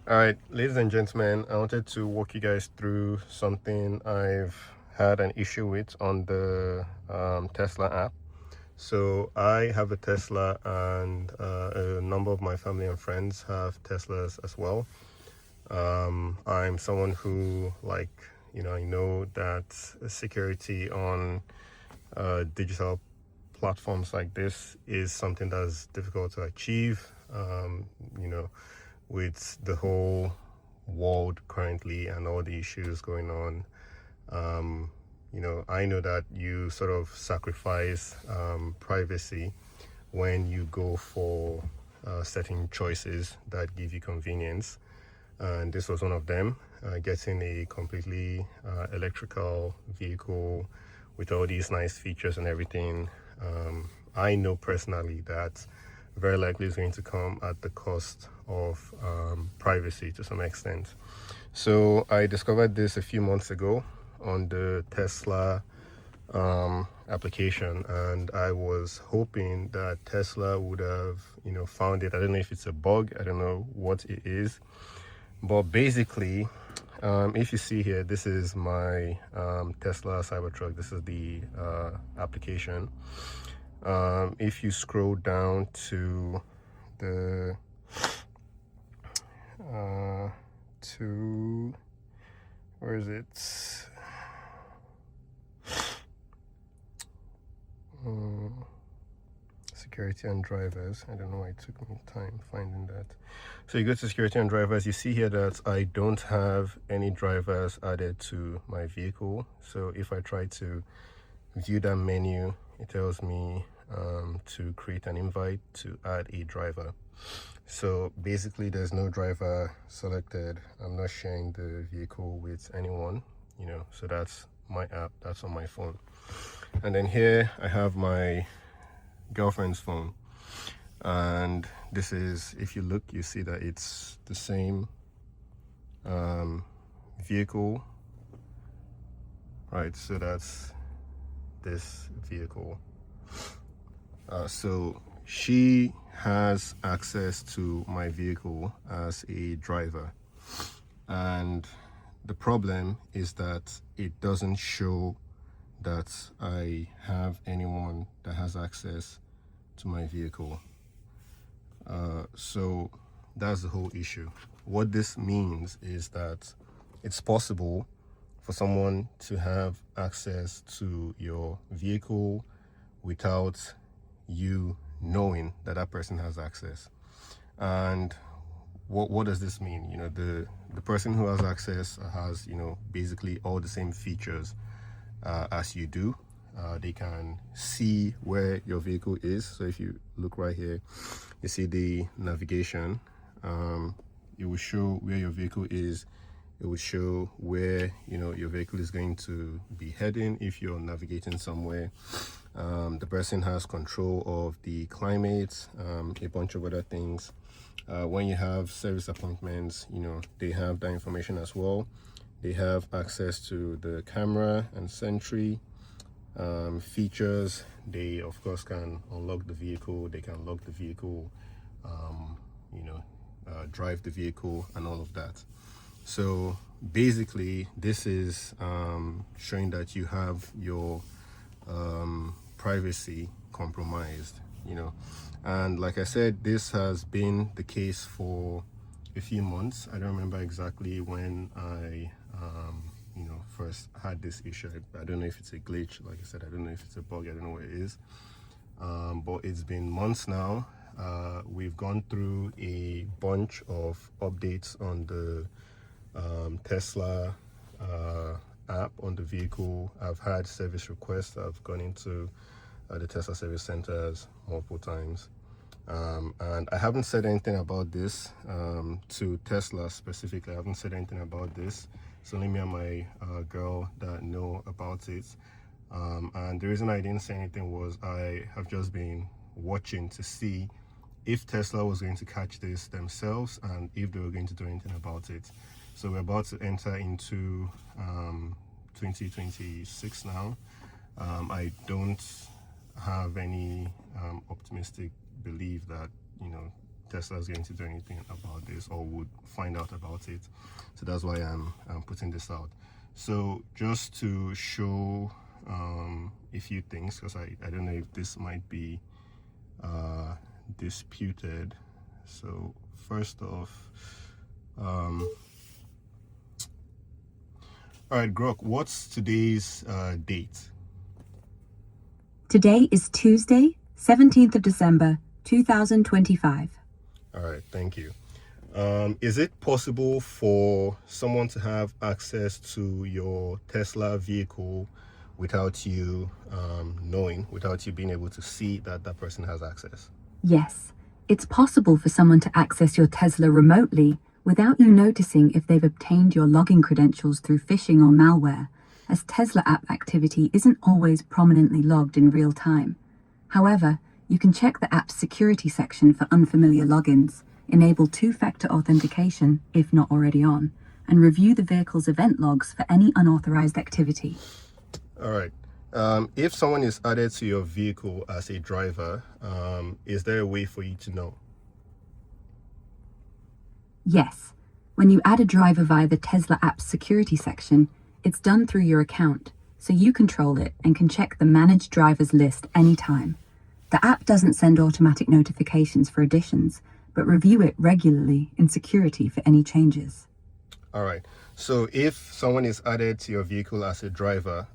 All right, ladies and gentlemen, I wanted to walk you guys through something I've had an issue with on the Tesla app. So I have a Tesla, and a number of my family and friends have Teslas as well. I'm someone who, I know that security on digital platforms like this is something that's difficult to achieve. You know, with the whole world currently and all the issues going on. I know that you sort of sacrifice privacy when you go for certain choices that give you convenience. And this was one of them, getting a completely electrical vehicle with all these nice features and everything. I know personally that very likely is going to come at the cost of privacy to some extent. So I discovered this a few months ago on the Tesla application, and I was hoping that Tesla would have, found it. I don't know if it's a bug. I don't know what it is, but basically, if you see here, this is my Tesla Cybertruck. This is the application. If you scroll down to the to where is it? Security and drivers. I don't know why it took me time finding that. So you go to security and drivers. You see here that I don't have any drivers added to my vehicle. So if I try to view that menu, it tells me to create an invite to add a driver. So basically there's no driver selected. I'm not sharing the vehicle with anyone, so that's my app, that's on my phone. And then here I have my girlfriend's phone, and this is, if you look, you see that it's the same vehicle, right? So that's this vehicle. So she has access to my vehicle as a driver, and the problem is that it doesn't show that I have anyone that has access to my vehicle. So that's the whole issue. What this means is that it's possible for someone to have access to your vehicle without you knowing that that person has access. And what does this mean? The person who has access has, basically all the same features as you do. They can see where your vehicle is. So if you look right here, you see the navigation. It will show where your vehicle is. It will show where your vehicle is going to be heading if you're navigating somewhere. The person has control of the climate, a bunch of other things. When you have service appointments, they have that information as well. They have access to the camera and sentry features. They of course can unlock the vehicle, they can lock the vehicle, drive the vehicle and all of that. So basically this is showing that you have your privacy compromised, and like I said, this has been the case for a few months. I don't remember exactly when I first had this issue. I don't know if it's a glitch. Like I said, I don't know if it's a bug. I don't know what it is, but it's been months now. We've gone through a bunch of updates on the Tesla app on the vehicle. I've had service requests. I've gone into the Tesla service centers multiple times, and I haven't said anything about this to Tesla specifically. I haven't said anything about this. It's only me and my girl that know about it, and the reason I didn't say anything was I have just been watching to see if Tesla was going to catch this themselves and if they were going to do anything about it. So we're about to enter into 2026 now. I don't have any optimistic belief that Tesla is going to do anything about this or would find out about it. So that's why I'm putting this out. So just to show a few things, because I don't know if this might be disputed. So first off, all right, Grok, what's today's date? Today is Tuesday, 17th of December, 2025. All right, thank you. Is it possible for someone to have access to your Tesla vehicle without you knowing, without you being able to see that that person has access? Yes, it's possible for someone to access your Tesla remotely without you noticing if they've obtained your login credentials through phishing or malware, as Tesla app activity isn't always prominently logged in real time. However, you can check the app's security section for unfamiliar logins, enable two-factor authentication if not already on, and review the vehicle's event logs for any unauthorized activity. All right. If someone is added to your vehicle as a driver, is there a way for you to know? Yes. When you add a driver via the Tesla app's security section, it's done through your account, so you control it and can check the Managed Drivers list anytime. The app doesn't send automatic notifications for additions, but review it regularly in security for any changes. All right. So if someone is added to your vehicle as a driver,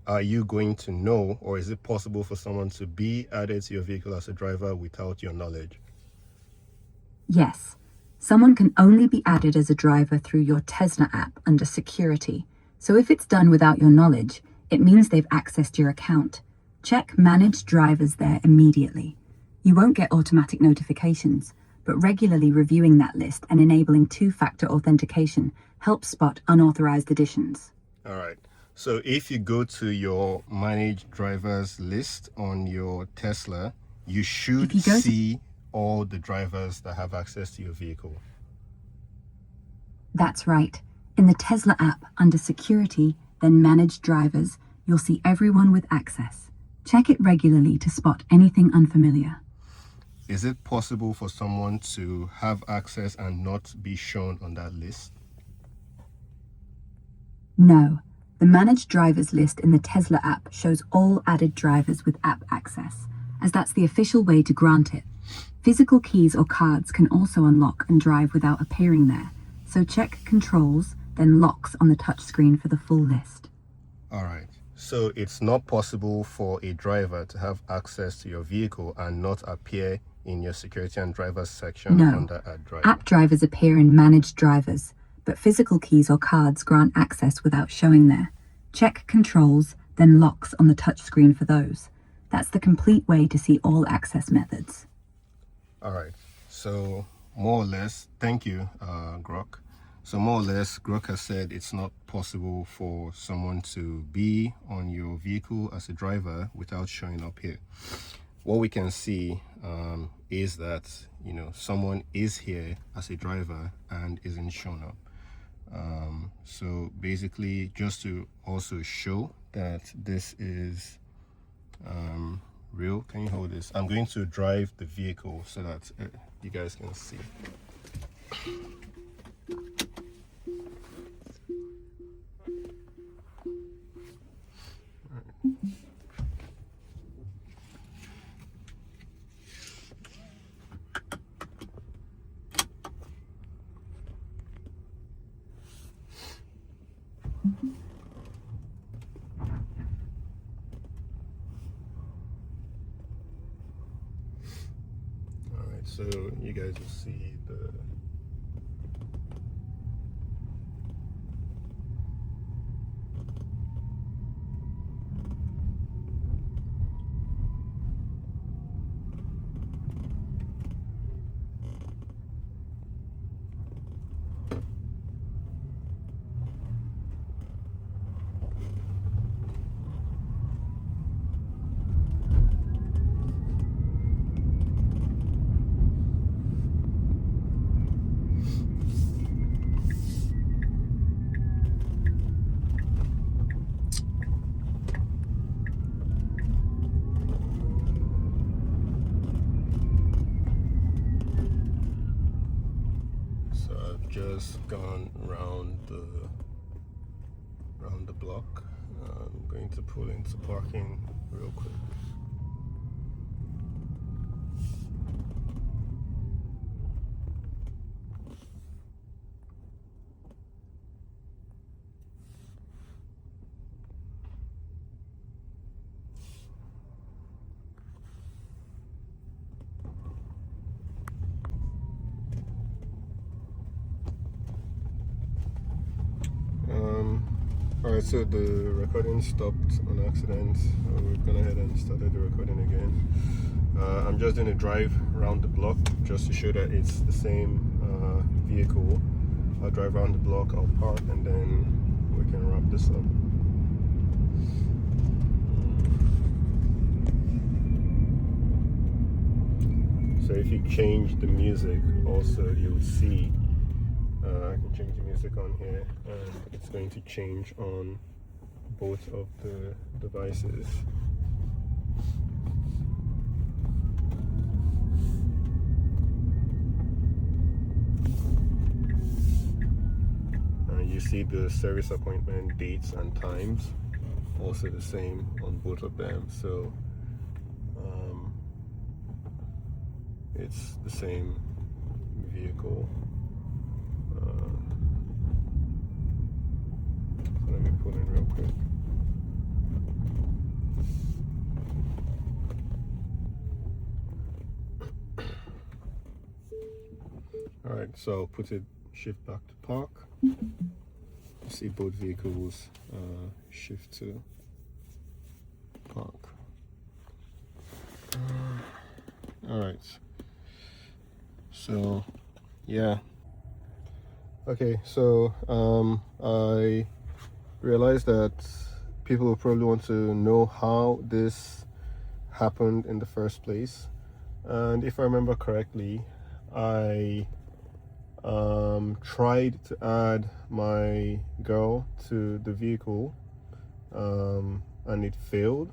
are you going to know, or is it possible for someone to be added to your vehicle as a driver without your knowledge? Yes. Someone can only be added as a driver through your Tesla app under security. So if it's done without your knowledge, it means they've accessed your account. Check Managed Drivers there immediately. You won't get automatic notifications, but regularly reviewing that list and enabling two-factor authentication helps spot unauthorized additions. All right. So if you go to your Managed Drivers list on your Tesla, you should see all the drivers that have access to your vehicle. That's right. In the Tesla app under Security, then Managed Drivers, you'll see everyone with access. Check it regularly to spot anything unfamiliar. Is it possible for someone to have access and not be shown on that list? No. The Managed Drivers list in the Tesla app shows all added drivers with app access, as that's the official way to grant it. Physical keys or cards can also unlock and drive without appearing there, so check Controls, then Locks on the touchscreen for the full list. All right. So it's not possible for a driver to have access to your vehicle and not appear in your security and drivers section under Add Driver? App drivers appear in Managed Drivers, but physical keys or cards grant access without showing there. Check Controls, then Locks on the touchscreen for those. That's the complete way to see all access methods. All right. So more or less, thank you, Grok. So more or less, Grok has said it's not possible for someone to be on your vehicle as a driver without showing up here. What we can see is that, someone is here as a driver and isn't shown up. So basically, just to also show that this is real, can you hold this? I'm going to drive the vehicle so that you guys can see. So you guys will see the I've just gone round the block. I'm going to pull into parking real quick. Alright, so the recording stopped on accident. We've gone ahead and started the recording again. I'm just doing a drive around the block just to show that it's the same vehicle. I'll drive around the block, I'll park, and then we can wrap this up. So if you change the music, also you'll see I can change the music on here, and it's going to change on both of the devices. You see the service appointment dates and times, also the same on both of them. So it's the same vehicle. So let me pull in real quick. All right, so put it, shift back to park. You see both vehicles shift to park. All right. So, yeah. Okay, so I realized that people will probably want to know how this happened in the first place. And if I remember correctly, I tried to add my girl to the vehicle and it failed.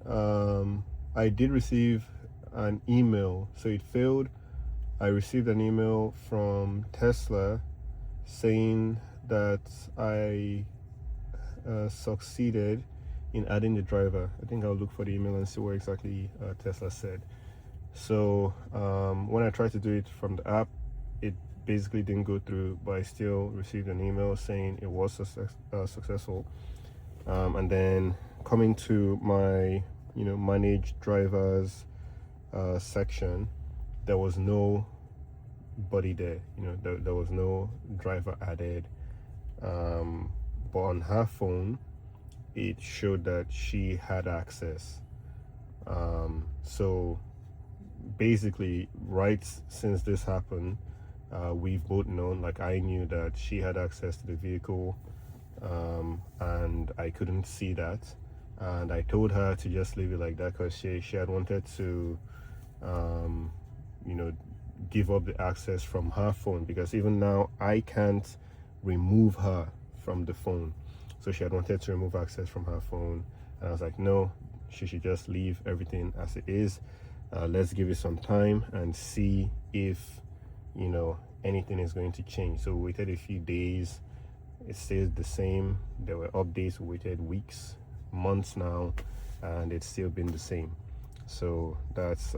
I did receive an email, so it failed. I received an email from Tesla saying that I succeeded in adding the driver. I think I'll look for the email and see what exactly Tesla said. So when I tried to do it from the app, it basically didn't go through, but I still received an email saying it was successful. And then coming to my manage drivers section, there was nobody there. There was no driver added, but on her phone it showed that she had access. So basically, right since this happened, we've both known, like I knew that she had access to the vehicle, and I couldn't see that, and I told her to just leave it like that because she had wanted to give up the access from her phone, because even now I can't remove her from the phone. So she had wanted to remove access from her phone, and I was like, no, she should just leave everything as it is. Let's give it some time and see if anything is going to change. So we waited a few days, it stays the same. There were updates, we waited weeks, months now, and it's still been the same. So that's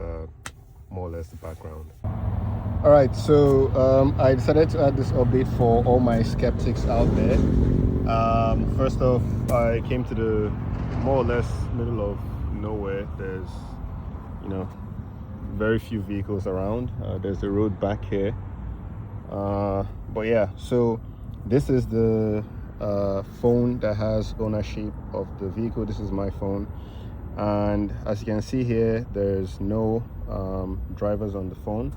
more or less the background. All right, so I decided to add this update for all my skeptics out there. First off, I came to the more or less middle of nowhere. There's very few vehicles around. There's the road back here, but yeah, so this is the phone that has ownership of the vehicle. This is my phone, and as you can see here, there's no drivers on the phone.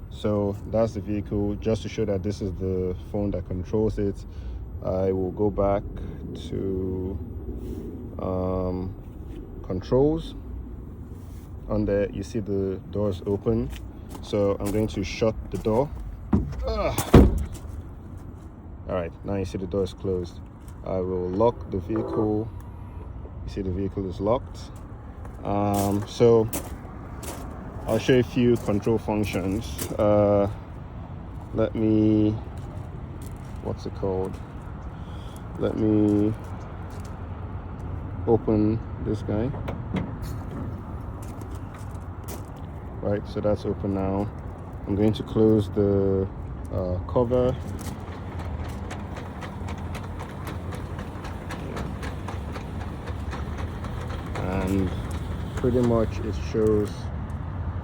So that's the vehicle. Just to show that this is the phone that controls it, I will go back to controls. On there you see the doors open, so I'm going to shut the door. All right, now you see the door is closed. I will lock the vehicle. You see the vehicle is locked. So I'll show you a few control functions. let me, what's it called? Let me open this guy. Right, so that's open now. I'm going to close the cover. And pretty much it shows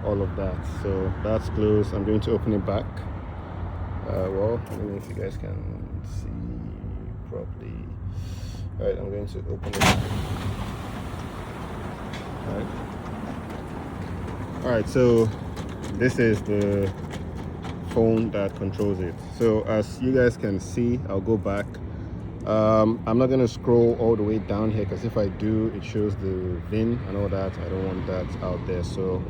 all of that. So that's closed. I'm going to open it back. Well, I don't know if you guys can see properly. All right, I'm going to open it. All right, so this is the phone that controls it. So as you guys can see, I'll go back. I'm not going to scroll all the way down here, because if I do, it shows the VIN and all that. I don't want that out there. So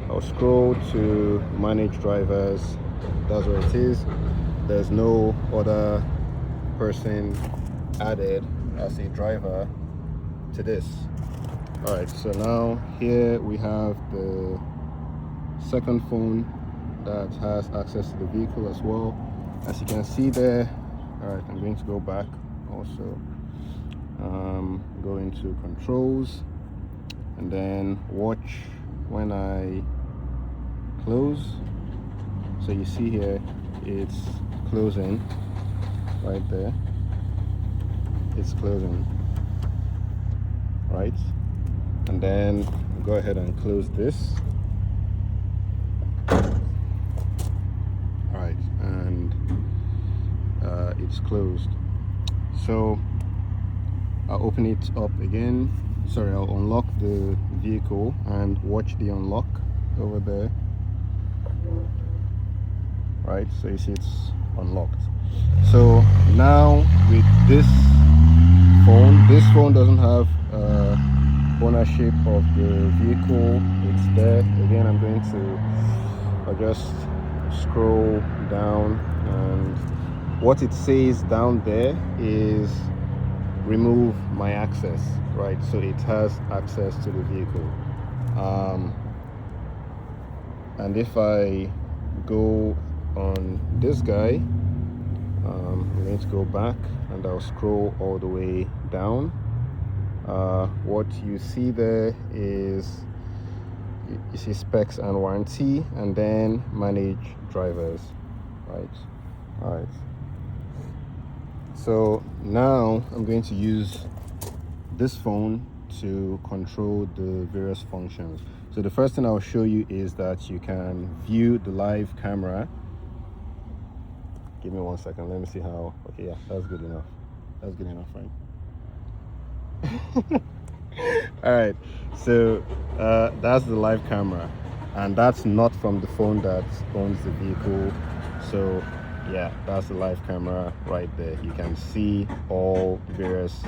I'll scroll to manage drivers. That's where it is. There's no other person added as a driver to this. All right, so now here we have the second phone that has access to the vehicle as well. As you can see there. All right, I'm going to go back also. Go into controls and then watch when I close. So you see here, it's closing right there. It's closing, right? And then go ahead and close this. All right, and it's closed. So I'll open it up again. Sorry, I'll unlock the vehicle and watch the unlock over there. Right, so you see it's unlocked. So now with this phone doesn't have ownership of the vehicle. It's there. Again, I'm going to, I'll just scroll down, and what it says down there is remove my access, right? So it has access to the vehicle. And if I go on this guy, I'm going to go back and I'll scroll all the way down. What you see there is you see specs and warranty, and then manage drivers, right? All right, so now I'm going to use this phone to control the various functions. So the first thing I'll show you is that you can view the live camera. Give me 1 second, let me see how. Okay, yeah, that's good enough. That's good enough, right? All right, so that's the live camera, and that's not from the phone that owns the vehicle. So yeah, that's the live camera right there. You can see all various,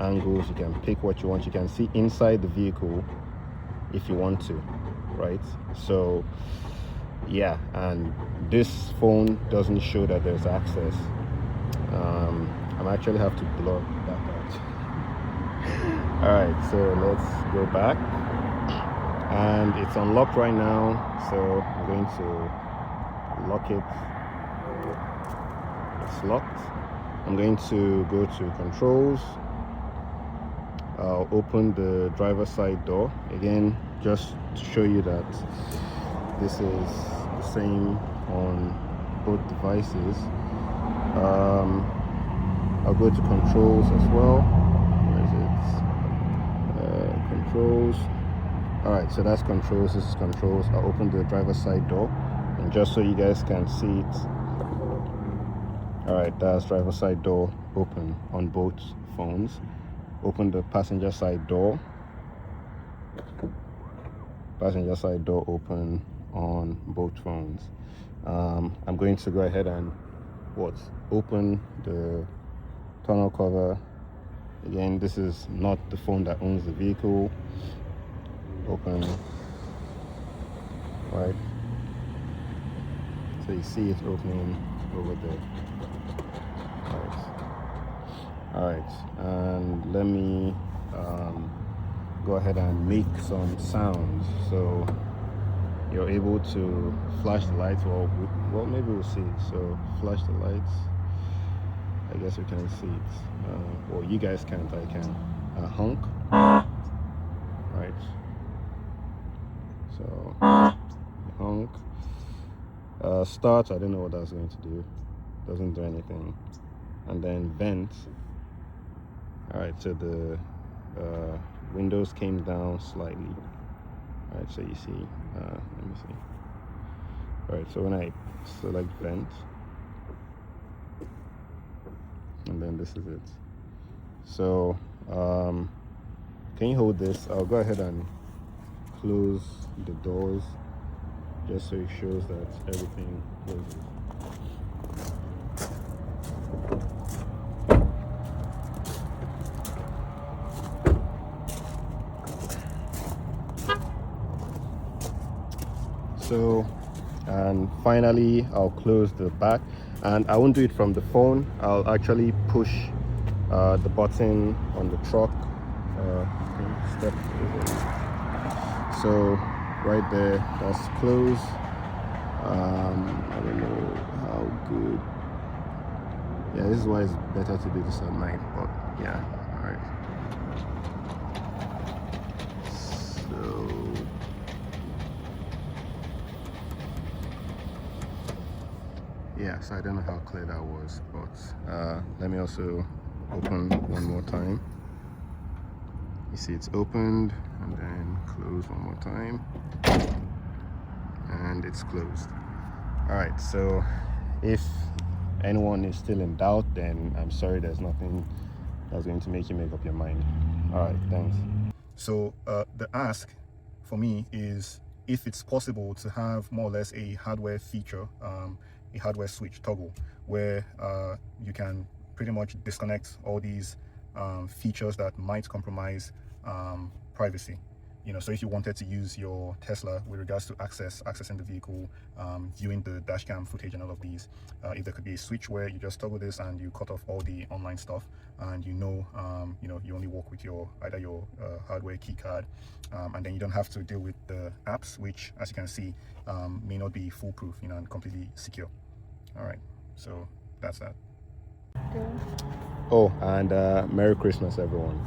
angles. You can pick what you want. You can see inside the vehicle if you want to, right? So yeah, and this phone doesn't show that there's access. I actually have to blur that out. All right, so let's go back, and it's unlocked right now. So I'm going to lock it. It's locked. I'm going to go to controls. I'll open the driver's side door again, just to show you that this is the same on both devices. I'll go to controls as well. Where is it? Controls. All right, so that's controls. This is controls. I'll open the driver's side door, and just so you guys can see it. All right, that's driver's side door open on both phones. Open the passenger side door. Passenger side door open on both phones. I'm going to go ahead and open the tonneau cover. Again, this is not the phone that owns the vehicle. Open, right? So you see it opening over there. All right, and let me go ahead and make some sounds. So you're able to flash the lights. Well, maybe we'll see it. So flash the lights. I guess we can see it. Well, you guys can't. I can. Honk. Right. So honk. Start. I don't know what that's going to do. Doesn't do anything. And then vent. All right. So the windows came down slightly. All right. So you see. Let me see. All right. So when I select vent, and then this is it. So can you hold this? I'll go ahead and close the doors just so it shows that everything closes. So, and finally I'll close the back, and I won't do it from the phone. I'll actually push the button on the truck. Step over. So right there, that's closed. I don't know how good. Yeah, this is why it's better to do this at night, but yeah. All right. So yeah, so I don't know how clear that was, but let me also open one more time. You see it's opened, and then close one more time, and it's closed. All right, so if anyone is still in doubt, then I'm sorry, there's nothing that's going to make you make up your mind. All right, thanks. So the ask for me is if it's possible to have more or less a hardware feature, a hardware switch toggle, where you can pretty much disconnect all these features that might compromise privacy. You know, so if you wanted to use your Tesla with regards to accessing the vehicle, viewing the dash cam footage and all of these, if there could be a switch where you just toggle this and you cut off all the online stuff, and you know, you only work with your either your hardware key card, and then you don't have to deal with the apps, which, as you can see, may not be foolproof, you know, and completely secure. All right, so that's that. Oh, and Merry Christmas, everyone.